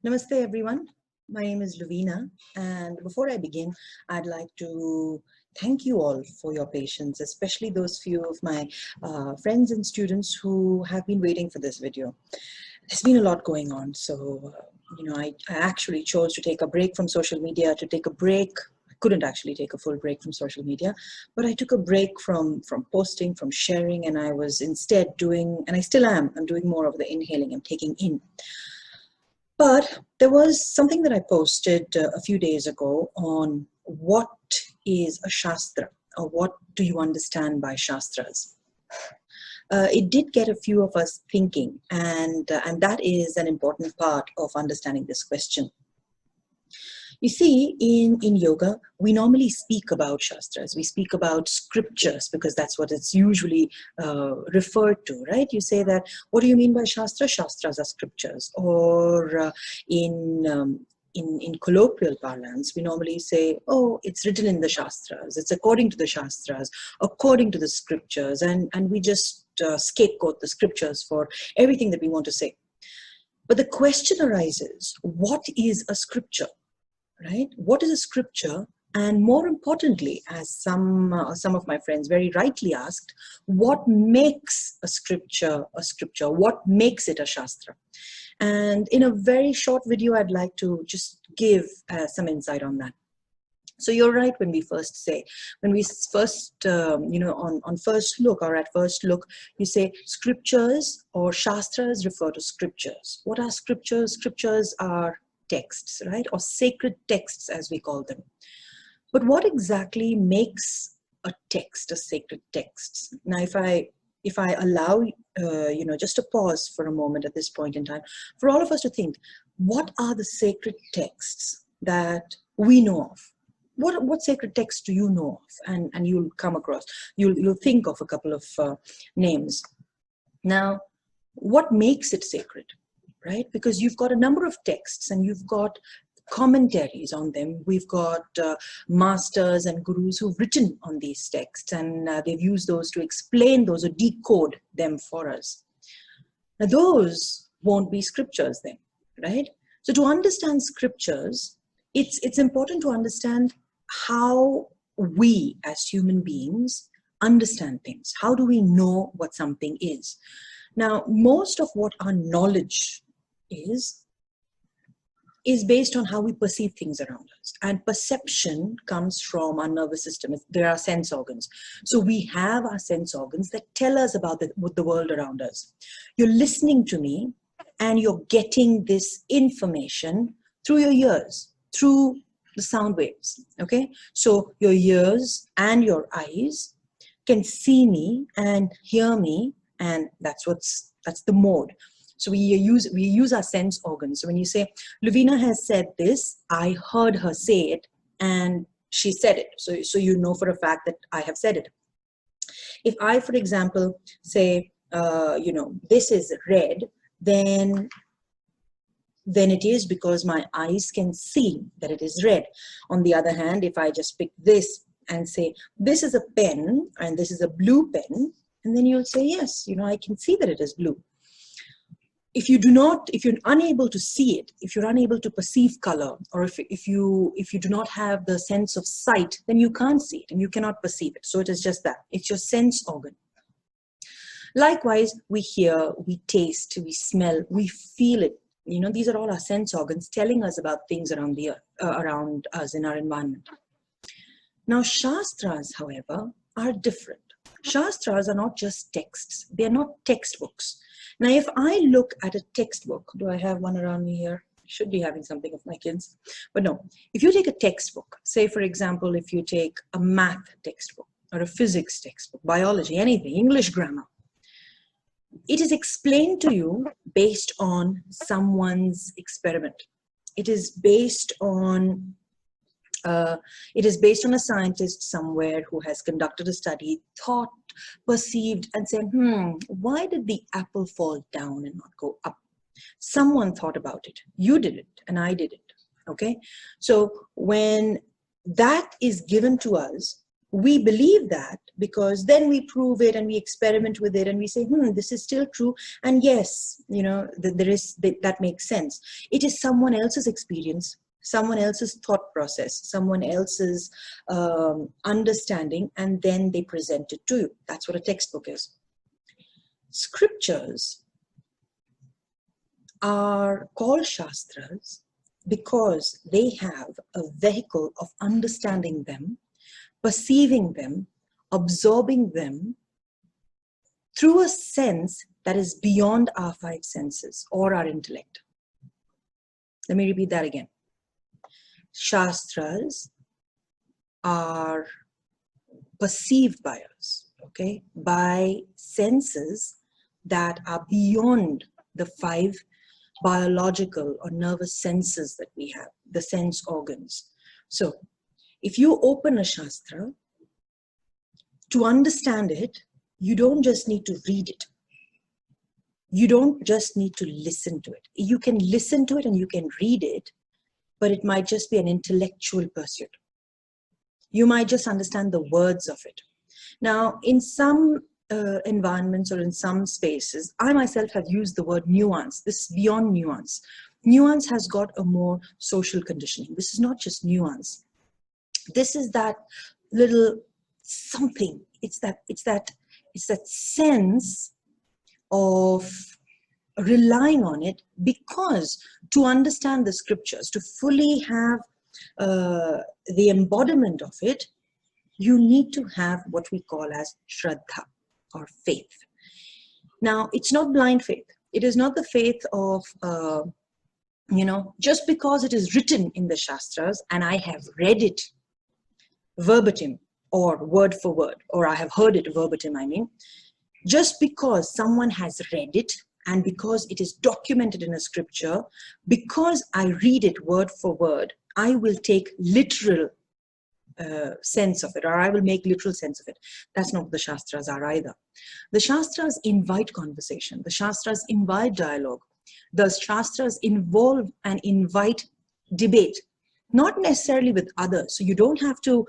Namaste everyone. My name is Lovina, and before I begin, I'd like to thank you all for your patience, especially those few of my friends and students who have been waiting for this video. There's been a lot going on, so I actually chose to take a break from social media, to take a break. I couldn't actually take a full break from social media, but I took a break from posting, from sharing, and I was instead doing, and I still am, I'm doing more of the inhaling. I'm taking in. But there was something that I posted a few days ago on what is a Shāstra, or what do you understand by Shāstras. It did get a few of us thinking, and that is an important part of understanding this question. You see, in yoga, we normally speak about Shāstras. We speak about scriptures because that's what it's usually referred to, right? You say that, what do you mean by Shāstra? Shāstras are scriptures. Or in colloquial parlance, we normally say, oh, it's written in the Shāstras. It's according to the Shāstras, according to the scriptures. And we just scapegoat the scriptures for everything that we want to say. But the question arises, what is a scripture? Right? What is a scripture? And more importantly, as some of my friends very rightly asked, what makes a scripture a scripture? What makes it a Shāstra? And in a very short video, I'd like to just give some insight on that. So you're right when we first say, on first look or at first look, you say scriptures or Shāstras refer to scriptures. What are scriptures? Scriptures are texts, right? Or sacred texts, as we call them. But what exactly makes a text a sacred text? Now, if I allow, just a pause for a moment at this point in time, for all of us to think, what are the sacred texts that we know of? What sacred texts do you know of? And you'll come across, you'll think of a couple of names. Now, what makes it sacred? Right? Because you've got a number of texts and you've got commentaries on them. We've got masters and gurus who've written on these texts, and they've used those to explain those or decode them for us. Now, those won't be scriptures then, right? So to understand scriptures, it's important to understand how we as human beings understand things. How do we know what something is? Now, most of what our knowledge is based on how we perceive things around us. And perception comes from our nervous system. There are sense organs. So we have our sense organs that tell us about the world around us. You're listening to me and you're getting this information through your ears, through the sound waves, okay? So your ears and your eyes can see me and hear me, and that's the mode. So we use our sense organs. So when you say, Lovina has said this, I heard her say it, and she said it. So you know for a fact that I have said it. If I, for example, say, this is red, then it is because my eyes can see that it is red. On the other hand, if I just pick this and say, this is a pen and this is a blue pen, and then you'll say, yes, I can see that it is blue. If you're unable to see it, if you're unable to perceive color, or if you do not have the sense of sight, then you can't see it and you cannot perceive it. So it is just that. It's your sense organ. Likewise, we hear, we taste, we smell, we feel it. These are all our sense organs telling us about things around around us in our environment. Now, Shāstras, however, are different. Shāstras are not just texts. They are not textbooks. Now, if I look at a textbook, do I have one around me here? I should be having something of my kids, but no. If you take a textbook, say for example, if you take a math textbook or a physics textbook, biology, anything, English grammar, it is explained to you based on someone's experiment. It is based on a scientist somewhere who has conducted a study, thought, perceived, and said, why did the apple fall down and not go up? Someone thought about it. You did it, and I did it, okay? So when that is given to us, We believe that because then we prove it and we experiment with it and we say, this is still true. And yes, that makes sense. It is someone else's experience, someone else's thought process, someone else's understanding, and then they present it to you. That's what a textbook is. Scriptures are called Shāstras because they have a vehicle of understanding them, perceiving them, absorbing them through a sense that is beyond our five senses or our intellect. Let me repeat that again. Shāstras are perceived by us, okay, by senses that are beyond the five biological or nervous senses that we have, the sense organs. So, if you open a Shāstra, to understand it, you don't just need to read it. You don't just need to listen to it. You can listen to it and you can read it, but it might just be an intellectual pursuit. You might just understand the words of it. Now, in some environments or in some spaces, I myself have used the word nuance. This is beyond nuance. Nuance has got a more social conditioning. This is not just nuance. This is that little something. It's that sense of relying on it, because to understand the scriptures, to fully have the embodiment of it, you need to have what we call as Shraddha or faith. Now, it's not blind faith. It is not the faith of, just because it is written in the Shāstras and I have read it verbatim or word for word, or I have heard it verbatim, just because someone has read it and because it is documented in a scripture, because I read it word for word, I will take literal sense of it, or I will make literal sense of it. That's not what the Shāstras are either. The Shāstras invite conversation. The Shāstras invite dialogue. The Shāstras involve and invite debate, not necessarily with others. So you don't have to,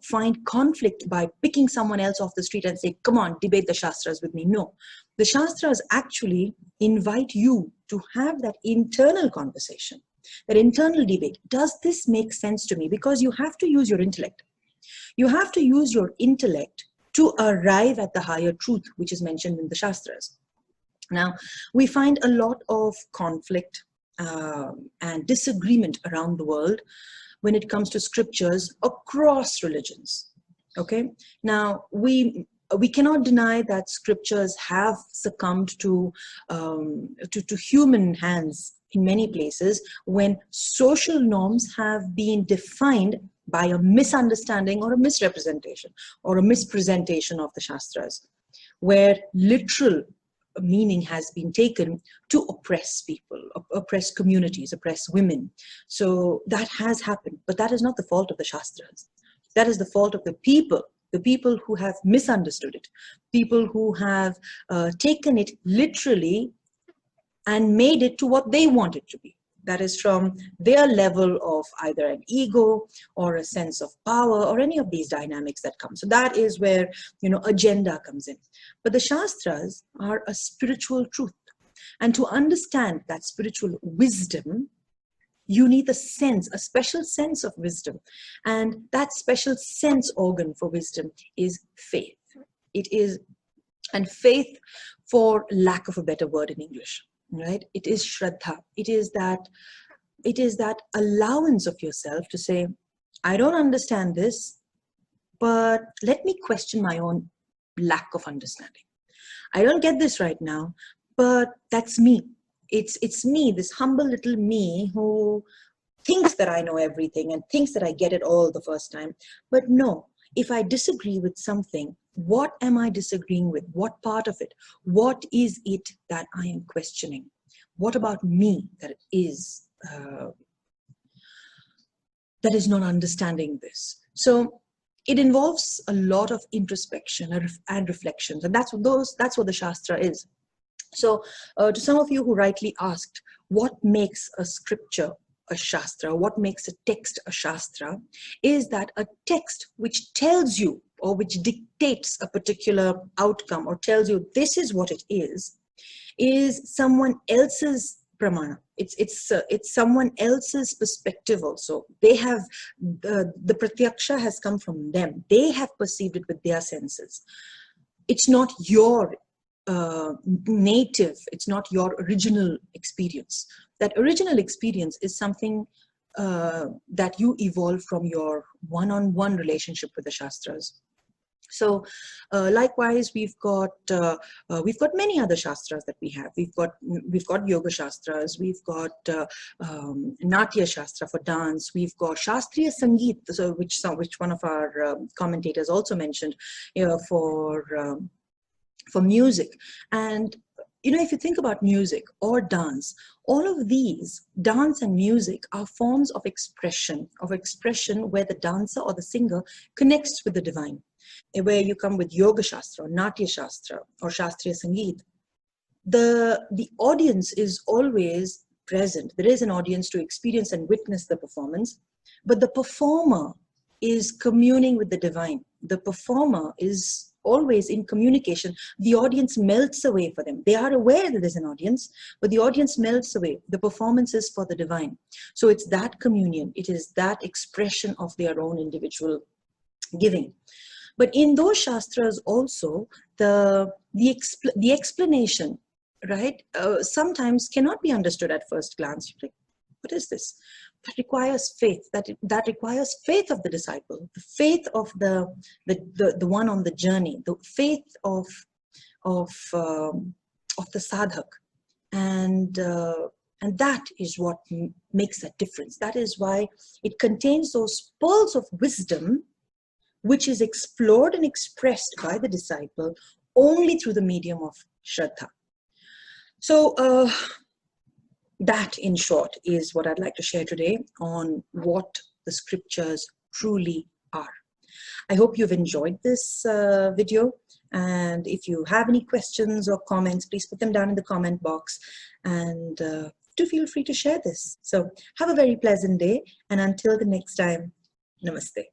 find conflict by picking someone else off the street and say, come on, debate the Shāstras with me. No, the Shāstras actually invite you to have that internal conversation, that internal debate. Does this make sense to me? Because you have to use your intellect. You have to use your intellect to arrive at the higher truth, which is mentioned in the Shāstras. Now, we find a lot of conflict and disagreement around the world when it comes to scriptures across religions. Okay, now we cannot deny that scriptures have succumbed to human hands in many places when social norms have been defined by a misunderstanding or a misrepresentation or a mispresentation of the Shāstras, where literal meaning has been taken to oppress people, oppress communities, oppress women. So that has happened, but that is not the fault of the Shāstras. That is the fault of the people who have misunderstood it, people who have taken it literally and made it to what they want it to be. That is from their level of either an ego or a sense of power or any of these dynamics that come. So that is where, agenda comes in. But the Shāstras are a spiritual truth. And to understand that spiritual wisdom, you need a special sense of wisdom. And that special sense organ for wisdom is faith. It is, and faith, for lack of a better word in English, right? It is Shraddha. It is that allowance of yourself to say, I don't understand this, but let me question my own lack of understanding. I don't get this right now, but that's me. It's me, this humble little me who thinks that I know everything and thinks that I get it all the first time. But no, if I disagree with something, what am I disagreeing with? What part of it? What is it that I am questioning? What about me that is not understanding this? So it involves a lot of introspection and reflections, and that's what the Shāstra is. So to some of you who rightly asked, what makes a scripture a Shastra, what makes a text a Shastra, is that a text which tells you or which dictates a particular outcome or tells you this is what it is someone else's pramana. It's someone else's perspective also. They have, the pratyaksha has come from them. They have perceived it with their senses. It's not your native, it's not your original experience. That original experience is something that you evolve from your one-on-one relationship with the Shastras. So likewise, we've got many other Shastras that we have. We've got Yoga Shastras, we've got Natya Shastra for dance, we've got Shastriya Sangeet, so which one of our commentators also mentioned, for music. And if you think about music or dance, all of these, dance and music, are forms of expression where the dancer or the singer connects with the divine. Where you come with Yoga Shastra or Natya Shastra or Shastriya Sangeet, the audience is always present. There is an audience to experience and witness the performance, but the performer is communing with the divine. The performer is always in communication. The audience melts away for them. They are aware that there's an audience, but the audience melts away. The performance is for the divine. So it's that communion. It is that expression of their own individual giving. But in those Shastras also, the explanation, right, sometimes cannot be understood at first glance. You're like, what is this? That requires faith. That requires faith of the disciple, the faith of the one on the journey, the faith of the sadhak, and that is what makes a difference. That is why it contains those pearls of wisdom, which is explored and expressed by the disciple only through the medium of Shraddha. So that, in short, is what I'd like to share today on what the scriptures truly are. I hope you've enjoyed this video. And if you have any questions or comments, please put them down in the comment box. And do feel free to share this. So have a very pleasant day. And until the next time, namaste.